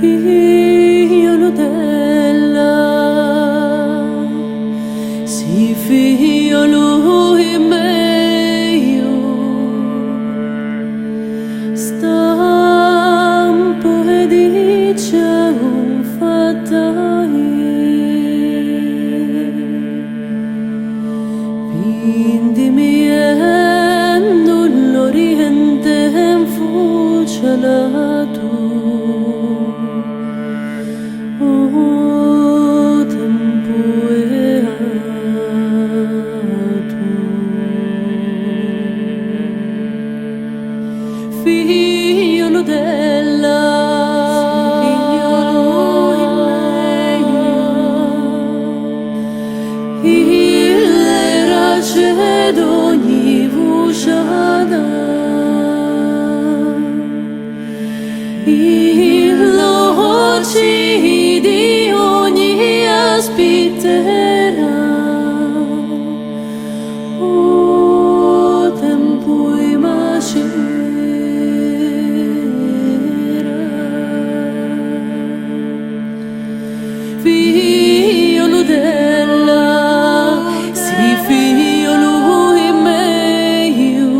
Figliolo della, sì figliolo è meglio, stampo e dice un fattai, vindimi l'oriente in fucelato. Oh, tempo è figliolo della, il race d'ogni vuciata, il loci di ogni aspitterà. Oh, tempo e macera, figliolo della, sì figliolo è meglio,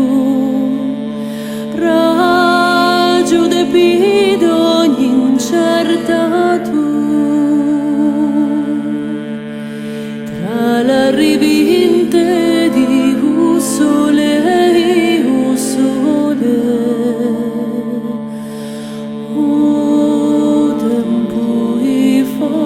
raggio de pido ogni incertato, tra la rivinte di un sole e un sole. Oh, tempo e folle.